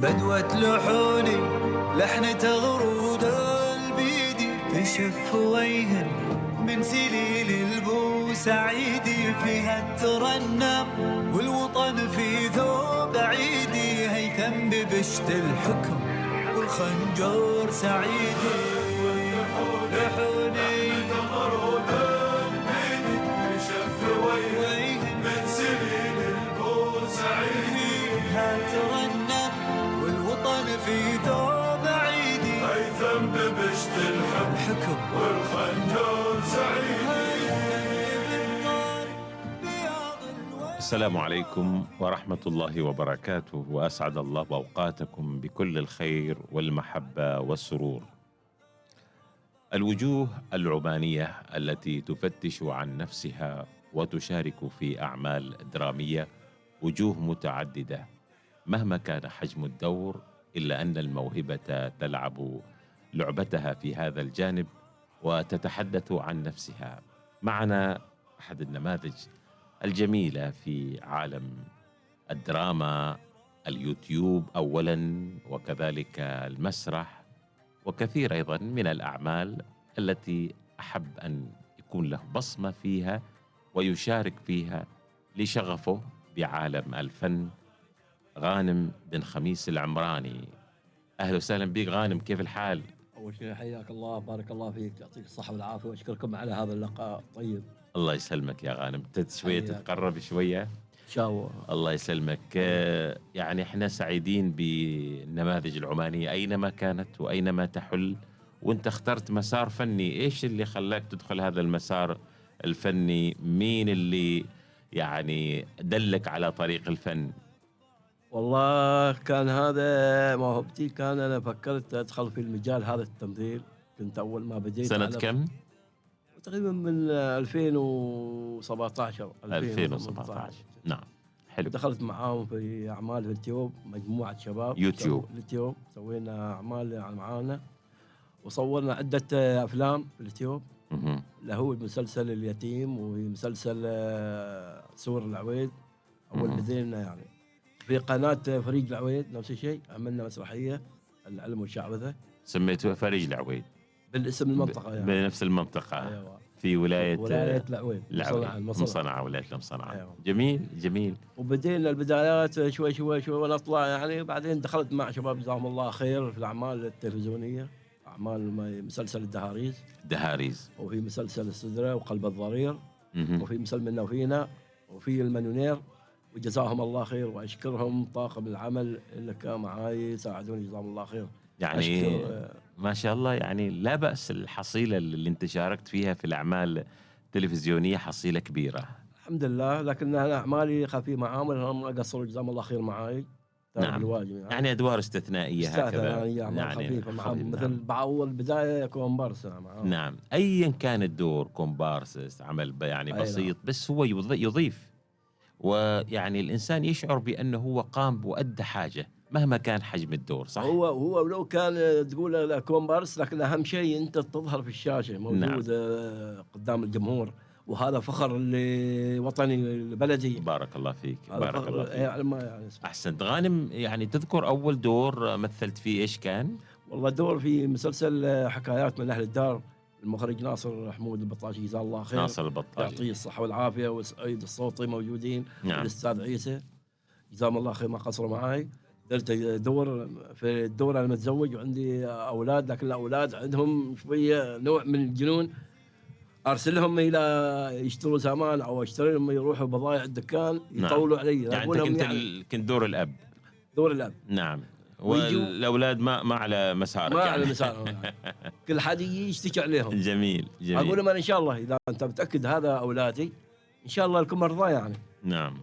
بدوة لحوني لحن تغرود البيدي في شف ويهن من سليل البوسعيدي فيها ترنم والوطن في ثوب عيدي هيثم ببشت الحكم والخنجر سعيدي لحوني تغرود البيدي في شف ويهن من سليل البوسعيدي فيها ترنم والوطن في ثوب عيدي هيثم ببشت الحكم والخنجر سعيدي. السلام عليكم ورحمة الله وبركاته، وأسعد الله أوقاتكم بكل الخير والمحبة والسرور. الوجوه العمانية التي تفتش عن نفسها وتشارك في أعمال درامية وجوه متعددة مهما كان حجم الدور، إلا أن الموهبة تلعب لعبتها في هذا الجانب وتتحدث عن نفسها. معنا أحد النماذج الجميلة في عالم الدراما، اليوتيوب أولاً، وكذلك المسرح، وكثير أيضاً من الأعمال التي أحب أن يكون له بصمة فيها ويشارك فيها لشغفه بعالم الفن. غانم بن خميس العمراني، أهلا وسهلا بك غانم، كيف الحال؟ أول شيء حياك الله، بارك الله فيك، يعطيك الصحة والعافية، وأشكركم على هذا اللقاء الطيب. الله يسلمك يا غانم، شوية تتقرب شوية إن شاء الله. الله يسلمك. يعني احنا سعيدين بالنماذج العمانية أينما كانت وأينما تحل، وانت اخترت مسار فني. ايش اللي خلاك تدخل هذا المسار الفني؟ مين اللي يعني دلك على طريق الفن؟ والله كان هذا موهبتي، كان أنا فكرت أدخل في المجال هذا التمثيل. كنت أول ما بديت سنة كم؟ تقريبا من 2017. 2017. نعم، حلو. دخلت معاهم في أعمال في اليوتيوب، مجموعة شباب اليوتيوب، سوينا أعمال معانا وصورنا عدة أفلام في اليوتيوب، اللي هو مسلسل اليتيم ومسلسل سور العويد. أول بدينا يعني في قناة فريج العويد نفس الشيء، عملنا مسرحية العلم والشعوذة، سميته فريج العويد بالاسم المنطقة يعني. بنفس المنطقة. أيوة. في ولاية العويد، مصنعة، ولاية المصنعة. أيوة. جميل. وبدينا البدايات شوي ونطلع يعني. بعدين دخلت مع شباب جزاهم الله خير في الأعمال التلفزيونية، أعمال مسلسل الدهاريز، وفي مسلسل السدرة وقلب الضرير، وفي مسلسل منا وفينا، وفي المليونير، وجزاهم الله خير وأشكرهم طاقم العمل اللي كان معاي ساعدوني جزاهم الله خير يعني. ما شاء الله، يعني لا بأس. الحصيلة اللي انت شاركت فيها في الأعمال التلفزيونية حصيلة كبيرة الحمد لله، لكن أنا أعمالي خفيفة معاهم، هم قصروا جزاهم الله خير معاي. نعم. الواجب يعني أدوار استثنائية هكذا، يعني خفيفة معاهم، مثل بأول بداية كومبارس معاهم. نعم، أيا كان الدور، كومبارس، عمل يعني بسيط، بس هو يضيف، ويعني الإنسان يشعر بأنه هو قام وأدى حاجة مهما كان حجم الدور. صح، هو لو كان تقول كومبارس، لكن أهم شيء أنت تظهر في الشاشة موجود. نعم. قدام الجمهور، وهذا فخر لوطني البلدي. بارك الله فيك، بارك الله فيك. يعني أحسنت. غانم، يعني تذكر أول دور مثلت فيه إيش كان؟ والله دور في مسلسل حكايات من أهل الدار، المخرج ناصر حمود البطاشي جزاه الله خير، ناصر البطاشي يعطيه الصحة والعافية، وسعيد الصوتي موجودين. نعم. الأستاذ عيسى جزاهم الله خير ما قصروا معاي. درت دور في الدور، أنا متزوج وعندي أولاد، لكن الأولاد عندهم شوية نوع من الجنون، أرسلهم إلى يشتروا سامان أو أشتري لهم يروحوا بضائع الدكان يطولوا. نعم. علي يعني أنت كنت دور الأب. دور الأب. نعم. والاولاد ما على مسارك ما يعني. على مسار كل حد يشتكي عليهم. جميل اقول لهم ان شاء الله اذا انت متاكد هذا اولادي ان شاء الله لكم مرضى يعني. نعم.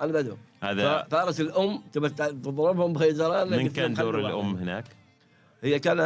انا بدو هذا فارس الام تبى تضربهم بخيزران. من كان دور الام هناك؟ هي كان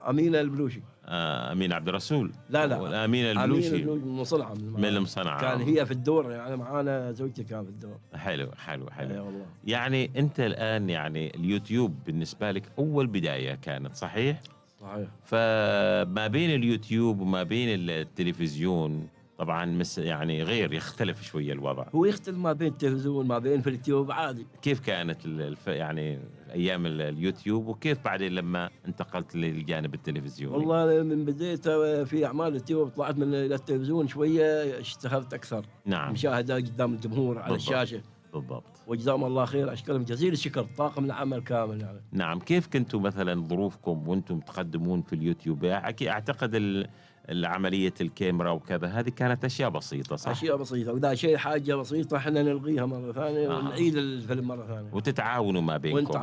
امينه البلوشي. امينه عبد الرسول. لا امينه البلوشي من صنعاء. من المصنعة. كان هي في الدور يعني معانا، زوجتي كان في الدور. حلو. والله. يعني انت الان يعني اليوتيوب بالنسبه لك اول بدايه كانت صحيح؟ صحيح. فما بين اليوتيوب وما بين التلفزيون طبعا يعني غير، يختلف شويه الوضع. هو يختلف ما بين التلفزيون ما بين في اليوتيوب عادي. كيف كانت يعني ايام اليوتيوب، وكيف بعدين لما انتقلت للجانب التلفزيوني؟ والله من بديت في اعمال اليوتيوب طلعت من التلفزيون شويه، اشتغلت اكثر. نعم. مشاهده قدام الجمهور على بالضبط. الشاشه. بالضبط. وجزاهم الله خير، اشكرهم جزيل الشكر، طاقم العمل كامل يعني. نعم. كيف كنتوا مثلا ظروفكم وانتم تقدمون في اليوتيوب؟ اعتقد العملية الكاميرا وكذا هذه كانت أشياء بسيطة صح؟ أشياء بسيطة، وإذا شيء حاجة بسيطة احنا نلغيها مرة ثانية ونعيد الفيلم مرة ثانية. وتتعاونوا ما بينكم.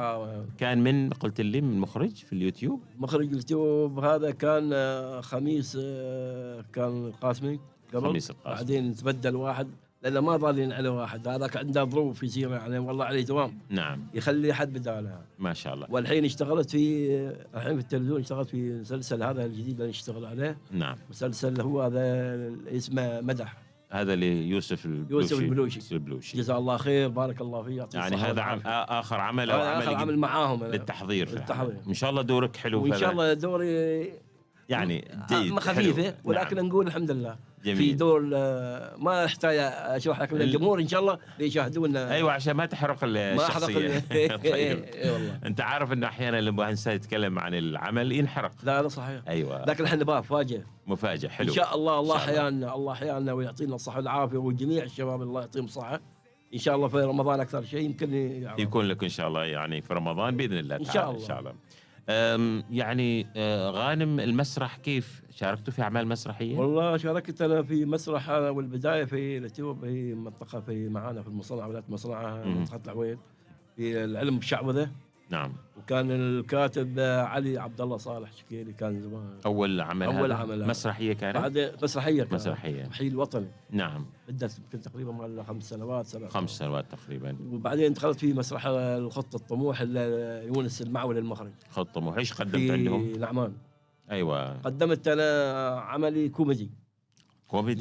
كان من قلت لي من مخرج في اليوتيوب؟ مخرج اليوتيوب هذا كان خميس، كان القاسمي قبل. خميس القاسمي. بعدين تبدل واحد لأنه ما ضالين على واحد، هذاك عنده ظروف يصير يعني والله عليه دوام. نعم. يخلي حد بداله. ما شاء الله. والحين اشتغلت الحين في التلفزيون، اشتغلت في مسلسل هذا الجديد اللي اشتغل عليه. نعم. مسلسل هو هذا اسمه مدح. هذا ليوسف البلوشي. جزاه الله خير، بارك الله فيه. يعني هذا آخر عمل آخر عمل معاهم للتحضير. إن شاء الله دورك حلو. وإن شاء الله دوري يعني خفيفة، ولكن نعم. نقول الحمد لله. جميل. في دور ما احتاج اشرح لك الجمهور ان شاء الله يشاهدونا. ايوه عشان ما تحرق الشخصيه. طيب. والله. انت عارف انه احيانا لما الانسان يتكلم عن العمل ينحرق. لا صحيح. ايوه. لكن احنا نبغى مفاجاه حلو ان شاء الله. الله حيانا ويعطينا الصحه والعافيه، وجميع الشباب الله يعطيهم الصحه ان شاء الله. في رمضان اكثر شيء يمكن يكون لك ان شاء الله، يعني في رمضان باذن الله تعالى. ان شاء الله. يعني غانم، المسرح كيف شاركتوا في اعمال مسرحيه؟ والله شاركت انا في مسرح والبدايه في اليوتيوب، في منطقه في معانا في المصنعه، ولايه المصنعه منطقه العويل، في العلم بالشعوذه. نعم. وكان الكاتب علي عبد الله صالح شكيري، كان زمان اول عمل مسرحيه كانت. بعد مسرحيه الوطني. نعم. بدت تقريبا 5 سنوات 5 سنوات تقريبا. وبعدين دخلت في مسرح الخط الطموح يونس المعول المخرج. خط الطموح ايش قدمت عندهم؟ في نعمان. ايوه. قدمت انا عملي كوميدي.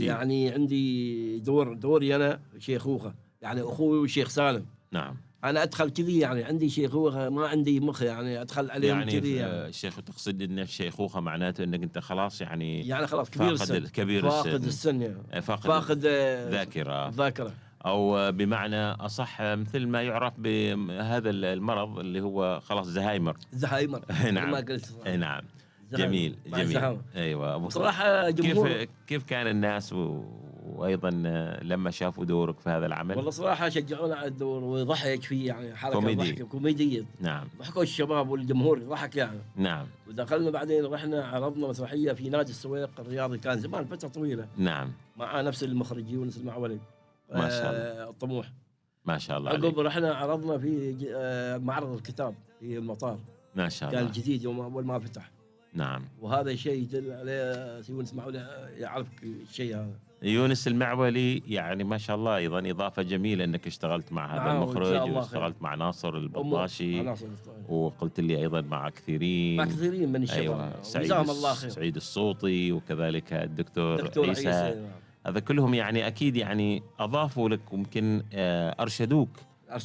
يعني عندي دوري انا شيخوخه، يعني اخوي والشيخ سالم. نعم. انا ادخل كذي، يعني عندي شيخوخه ما عندي مخ، يعني ادخل عليهم كذي. يعني الشيخ تقصد ان الشيخوخه معناته انك انت خلاص يعني خلاص فاقد السن يعني فاقد ذاكره او بمعنى اصح مثل ما يعرف بهذا المرض اللي هو خلاص زهايمر. نعم. ما قلت نعم. جميل. ايوه. بصراحه كيف كان الناس وايضا لما شافوا دورك في هذا العمل؟ والله صراحه شجعونا على الدور وضحك فيه، يعني حركه كوميديه. نعم. ضحكوا الشباب والجمهور ضحك يعني. نعم. ودخلنا بعدين رحنا عرضنا مسرحيه في نادي السويق الرياضي، كان زمان فتره طويله. نعم. مع نفس المخرج يونس المعولي. ما شاء الله. الطموح. ما شاء الله. عقب رحنا عرضنا في معرض الكتاب في المطار. ما شاء الله. كان جديد يوم اول ما فتح. نعم. وهذا شيء يدل عليه يونس المعولي، يعرف الشيء هذا. يونس المعولي يعني ما شاء الله أيضا إضافة جميلة أنك اشتغلت مع هذا المخرج، واشتغلت مع ناصر البطاشي، وقلت لي أيضا مع كثيرين من الشباب. أيوة. سعيد الصوطي، وكذلك الدكتور عيسى. هذا كلهم يعني أكيد يعني أضافوا لك، وممكن أرشدوك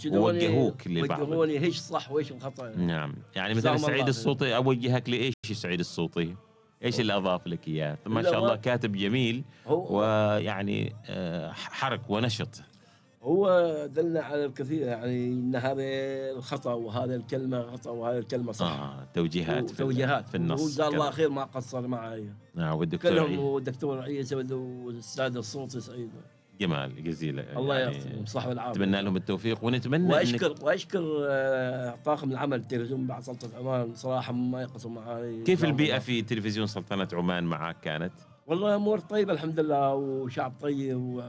ووجهوك لبعض. وجهوني ايش صح وايش الخطأ. نعم. يعني مثلا سعيد الصوطي أوجهك لإيش سعيد الصوطي؟ ايش اللي اضاف لك اياه؟ ما شاء الله كاتب جميل ويعني حرك ونشط. هو دلنا على الكثير، يعني ان هذا الخطا وهذا الكلمه خطا وهذا الكلمه صح. توجيهات في النص. وجزاه الله خير ما قصر معي. والدكتور عيسى والاستاذ الصوتي سعيد. جمال جزيلا. الله يعطيهم الصحة والعافية. نتمنى لهم التوفيق، ونتمنى واشكر طاقم العمل التلفزيون بعد سلطنة عمان، صراحة ما يقصوا معي. كيف البيئة في تلفزيون سلطنة عمان معك كانت؟ والله أمور طيبة الحمد لله، وشعب طيب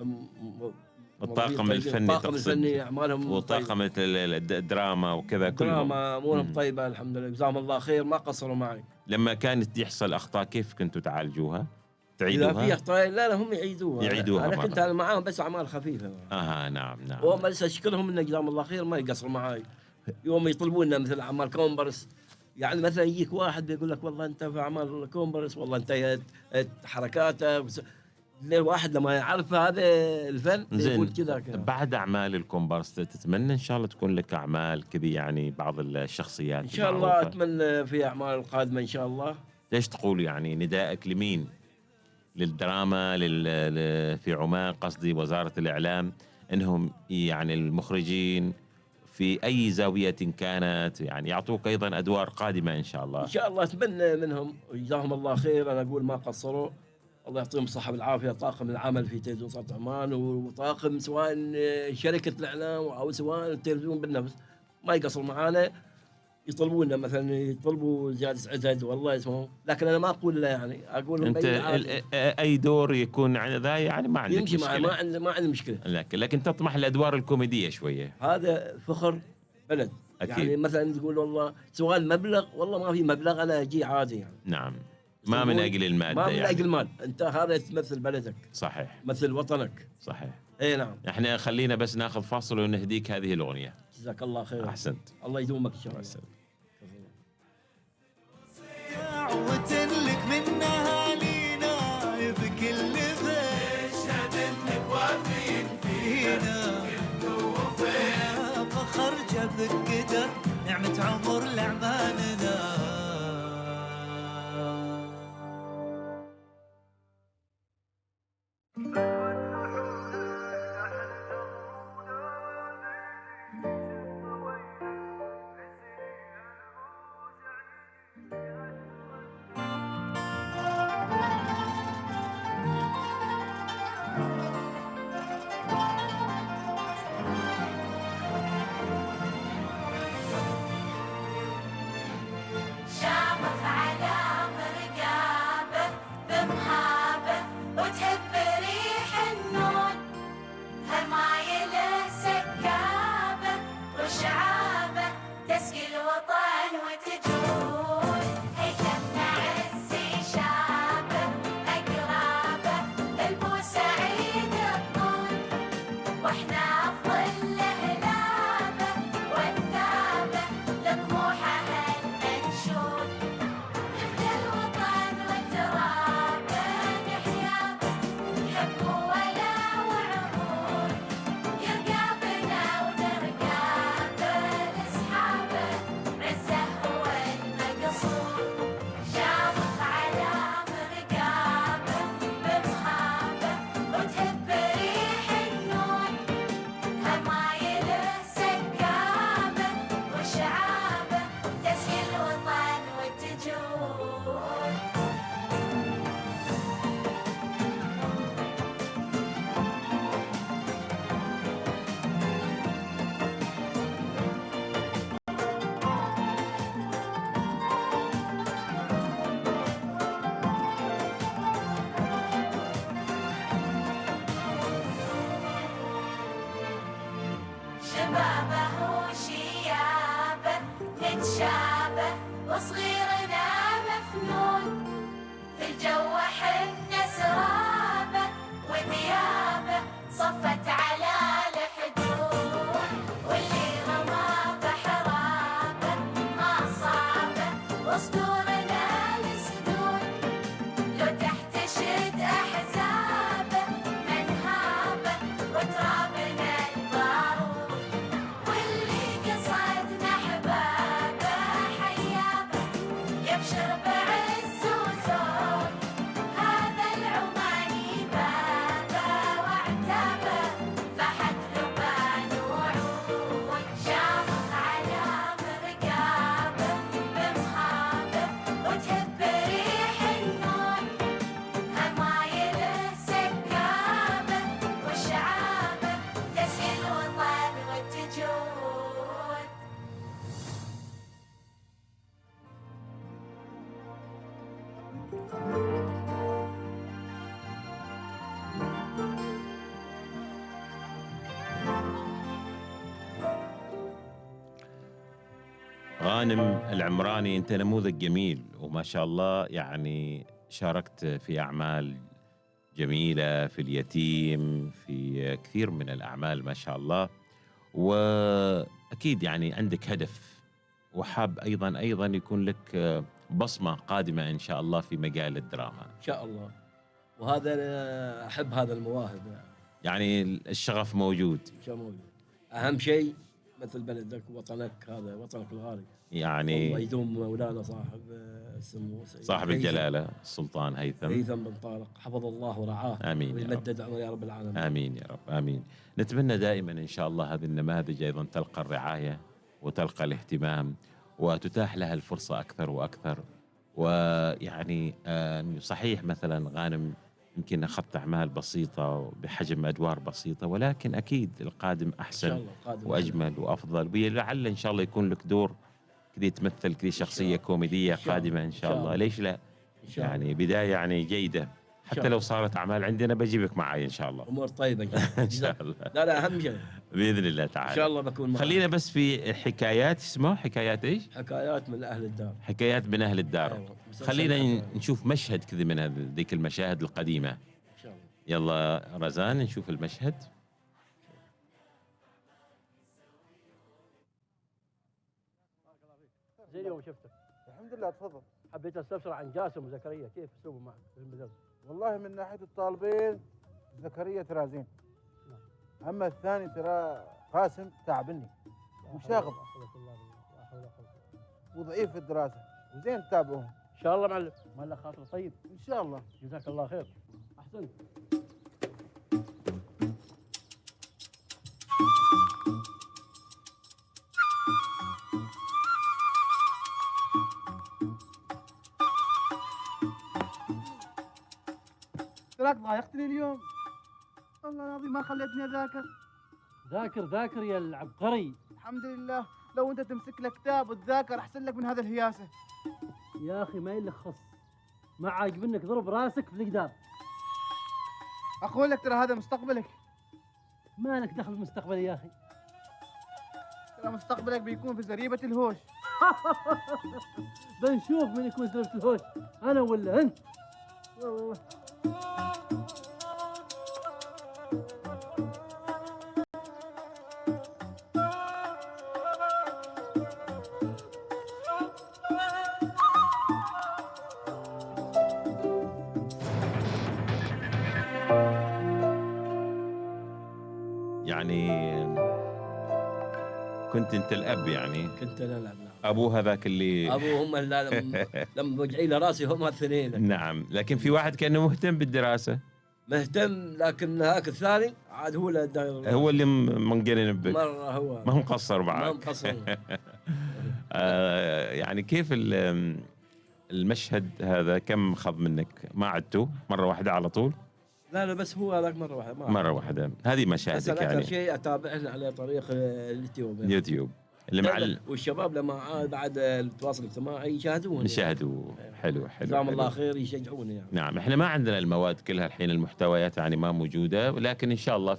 الطاقم الفني الطاقم الفني اعمالهم وطاقم الدراما وكذا كلهم دراما امورهم طيبه الحمد لله، جزاهم الله خير، ما قصروا معي. لما كانت يحصل اخطاء كيف كنتوا تعالجوها؟ تعيدوها؟ اذا في اخطاء لا هم يعيدوها انا مرة. كنت معاهم بس اعمال خفيفه. نعم. وهم بس اشكرهم ان جزاهم الله خير ما يقصروا معي. يوم يطلبونا مثل اعمال كومبرس، يعني مثلا يجيك واحد بيقول لك والله انت في اعمال كومبرس والله انت حركاته الواحد لما يعرف هذا الفن يقول كذا. بعد اعمال الكومبارس تتمنى ان شاء الله تكون لك اعمال كذي، يعني بعض الشخصيات ان شاء الله اتمنى في اعمال القادمه ان شاء الله. ليش تقول يعني ندائك لمين؟ للدراما في عمان، قصدي وزارة الإعلام، إنهم يعني المخرجين في أي زاوية كانت يعني يعطوك أيضا أدوار قادمة إن شاء الله. إن شاء الله أتمنى منهم وجزاهم الله خير. أنا أقول ما قصروا، الله يعطيهم الصحة والعافية. طاقم العمل في تلفزيون صوت عمان وطاقم سواء شركة الإعلام أو سواء التلفزيون بالنفس ما يقصروا معانا. يطلبونا مثلا يطلبوا زيادة عدد والله اسمه، لكن أنا ما أقول لا، يعني أقول أنت أي دور يكون ذا يعني ما عندك يمشي مشكلة، ما عندي مشكلة. لكن تطمح الأدوار الكوميدية شوية. هذا فخر بلد أكيد. يعني مثلا تقول والله سواء مبلغ والله ما في مبلغ أنا أجي عادي يعني. نعم، ما من أجل المادة، ما من يعني. أجل المال، أنت هذا تمثل بلدك. صحيح، مثل وطنك. صحيح. اي نعم. احنا خلينا بس ناخذ فاصل ونهديك هذه الأغنية. جزاك الله خير. أحسنت. الله يدومك إن شاء الله. أحسنت. دعوة لك من أهالينا بكل بيت، نشهد انك وافين فينا كنت وفينا، فخر جابك قدر نعمة عمر لعماننا. غانم العمراني، أنت نموذج جميل وما شاء الله، يعني شاركت في أعمال جميلة، في اليتيم، في كثير من الأعمال ما شاء الله، وأكيد يعني عندك هدف، وحاب أيضا يكون لك بصمة قادمة إن شاء الله في مجال الدراما. ان شاء الله. وهذا أنا احب هذا المواهب يعني الشغف موجود. شو موجود. اهم شيء مثل بلدك وطنك، هذا وطنك الغالي. يعني الله يدوم مولانا صاحب السمو صاحب الجلالة السلطان هيثم بن طارق، حفظ الله ورعاه. آمين ويمدد عمره يا رب العالمين. آمين يا رب آمين. نتمنى دائما إن شاء الله هذه النماذج أيضا تلقى الرعاية وتلقى الاهتمام وتتاح لها الفرصة أكثر وأكثر. ويعني صحيح مثلا غانم يمكن أخذت أعمال بسيطة بحجم أدوار بسيطة، ولكن أكيد القادم أحسن وأجمل وأفضل. لعل إن شاء الله يكون لك دور كذا تمثل كذا شخصية كوميدية قادمة إن شاء الله. ليش لا؟ يعني بداية يعني جيدة. حتى لو صارت أعمال عندنا بجيبك معي إن شاء الله. أمور طيبة إن شاء الله. لا أهم شيء بإذن الله تعالى إن شاء الله بكون معك. خلينا بس في حكايات، اسمه حكايات إيش؟ حكايات من أهل الدار. حكايات من أهل الدار. أيوة. خلينا نشوف مشهد كذا من ذيك المشاهد القديمة إن شاء الله. يلا رزان نشوف المشهد. زي اليوم شفتك. الحمد لله. تفضل. حبيت استفسر عن جاسم وزكريا، كيف اسلوبهم معك في المدرسه؟ والله من ناحيه الطالبين زكريا ترى زين، اما الثاني ترى قاسم تعبني وشاغب وضعيف في الدراسه، وزين تتابعوهم ان شاء الله معلم. ما له خاطر طيب ان شاء الله. جزاك الله خير. احسنت. تراك ضايقتني اليوم، والله العظيم ما خليتني اذاكر. ذاكر يا العبقري. الحمد لله، لو انت تمسك لك كتاب وتذاكر احسن لك من هذا الهياسه. يا اخي ما يلك خص، ما عاجبنك ضرب راسك في القدام. اقول لك ترى هذا مستقبلك. ما لك دخل بمستقبلي يا اخي. ترى مستقبلك بيكون في زريبه الهوش. بنشوف من يكون زريبة الهوش، انا ولا انت. والله يعني كنت انت الاب، يعني كنت انا العب. ابوه هذاك اللي ابوه هم لما وجعي له راسي هم الاثنين. نعم، لكن في واحد كانه مهتم بالدراسه. مهتم، لكن هاك الثاني عاد هو هو اللي منقرن بك مره. هو ما هو مقصر معك. ما مقصر. يعني كيف المشهد هذا كم خذ منك؟ ما عدته مره واحده على طول؟ لا بس هو هذاك مره واحده. مره واحده. هذه مشاهدك يعني يعني. اكثر شيء اتابعه على طريق اليوتيوب. اليوتيوب اللي مع والشباب لما بعد التواصل الاجتماعي يشاهدون. حلو. جزاهم الله خير، يشجعوني يعني. نعم، احنا ما عندنا المواد كلها الحين، المحتويات يعني ما موجوده، لكن ان شاء الله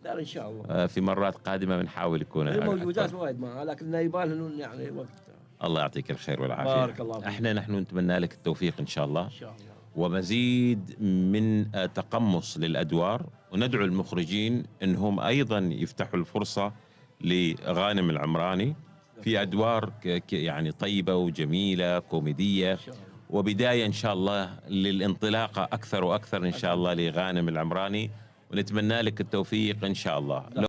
لا ان شاء الله في مرات قادمه بنحاول يكون الموجودات وايد معها، لكن يبان لهم يعني وقت. الله يعطيك الخير والعافيه. بارك الله فيك. نحن نتمنى لك التوفيق ان شاء الله. ان شاء الله. ومزيد من تقمص للادوار، وندعو المخرجين انهم ايضا يفتحوا الفرصه لغانم العمراني في ادوار يعني طيبه وجميله كوميديه، وبدايه ان شاء الله للانطلاقه اكثر واكثر ان شاء الله لغانم العمراني، ونتمنى لك التوفيق ان شاء الله.